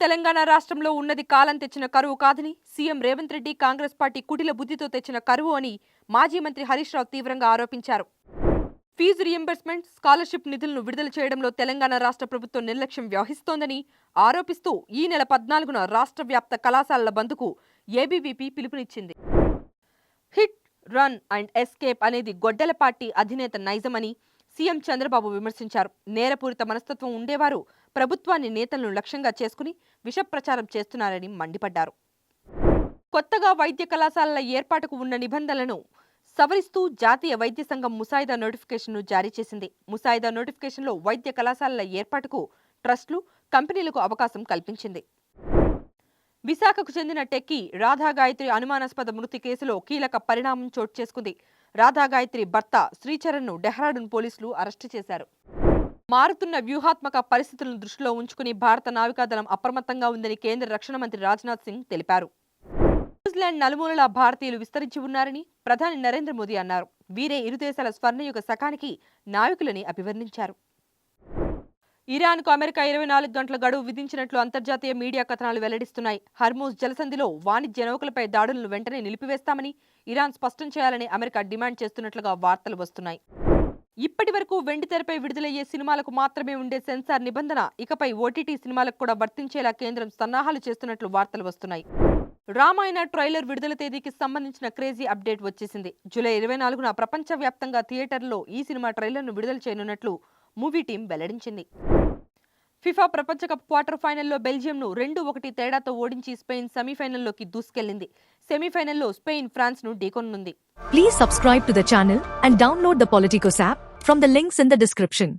తెలంగాణ రాష్ట్రంలో ఉన్నది కాలం తెచ్చిన కరువు కాదని సీఎం రేవంత్ రెడ్డి కాంగ్రెస్ పార్టీ కుటిల బుద్ధితో తెచ్చిన కరువు అని మాజీ మంత్రి హరీష్ రావు తీవ్రంగా ఆరోపించారు. ఫీజు రియంబర్స్మెంట్, స్కాలర్షిప్ నిధులను విడుదల చేయడంలో తెలంగాణ రాష్ట్ర ప్రభుత్వం నిర్లక్ష్యం వ్యవహరిస్తోందని ఆరోపిస్తూ ఈ నెల 14న రాష్ట్ర వ్యాప్త కళాశాలల బంద్కు ఏబీవీపీ పిలుపునిచ్చింది. హిట్, రన్ అండ్ ఎస్కేప్ అనేది గొడ్డల పార్టీ అధినేత నైజమని సీఎం చంద్రబాబు విమర్శించారు. నేరపూరిత మనస్తత్వం ఉండేవారు ప్రభుత్వాన్ని, నేతలను లక్ష్యంగా చేసుకుని విష ప్రచారం చేస్తున్నారని మండిపడ్డారు. కొత్తగా వైద్య కళాశాలల ఏర్పాటుకు ఉన్న నిబంధనలను సవరిస్తూ జాతీయ వైద్య సంఘం ముసాయిదా నోటిఫికేషన్ను జారీ చేసింది. ముసాయిదా నోటిఫికేషన్లో వైద్య కళాశాలల ఏర్పాటుకు ట్రస్టులు, కంపెనీలకు అవకాశం కల్పించింది. విశాఖకు చెందిన టెక్కీ రాధాగాయత్రి అనుమానాస్పద మృతి కేసులో కీలక పరిణామం చోటు చేసుకుంది. రాధాగాయత్రి భర్త శ్రీచరణ్ను డెహ్రాడూన్ పోలీసులు అరెస్టు చేశారు. మారుతున్న వ్యూహాత్మక పరిస్థితులను దృష్టిలో ఉంచుకుని భారత నావికాదళం అప్రమత్తంగా ఉందని కేంద్ర రక్షణ మంత్రి రాజ్నాథ్ సింగ్ తెలిపారు. న్యూజిలాండ్ నలుమూలలా భారతీయులు విస్తరించి ఉన్నారని ప్రధాని నరేంద్ర మోదీ అన్నారు. వీరే ఇరు దేశాల స్వర్ణయుగ శకానికి నాయకులని అభివర్ణించారు. ఇరాన్కు అమెరికా 24 గంటల గడువు విధించినట్లు అంతర్జాతీయ మీడియా కథనాలు వెల్లడిస్తున్నాయి. హర్మూజ్ జలసంధిలో వాణిజ్య నౌకలపై దాడులను వెంటనే నిలిపివేస్తామని ఇరాన్ స్పష్టం చేయాలని అమెరికా డిమాండ్ చేస్తున్నట్లుగా వార్తలు వస్తున్నాయి. ఇప్పటి వరకు వెండితెరపై విడుదలయ్యే సినిమాలకు మాత్రమే ఉండే సెన్సార్ నిబంధన ఇకపై ఓటీటీ సినిమాలకు కూడా వర్తించేలా కేంద్రం సన్నాహాలు చేస్తున్నట్లు వార్తలు వస్తున్నాయి. రామాయణ ట్రైలర్ విడుదల తేదీకి సంబంధించిన క్రేజీ అప్డేట్ వచ్చేసింది. జూలై 24న ప్రపంచవ్యాప్తంగా థియేటర్లో ఈ సినిమా ట్రైలర్ను విడుదల చేయనున్నట్లు మూవీ టీం వెల్లడించింది. ఫిఫా ప్రపంచ కప్ క్వార్టర్ ఫైనల్లో బెల్జియంను 2-1 తేడాతో ఓడించి స్పెయిన్ సెమీఫైనల్లోకి దూసుకెళ్లింది. సెమీఫైనల్లో స్పెయిన్ ఫ్రాన్స్ను ఢీకొననుంది. Please subscribe to the channel and download the Politicos app from the links in the description.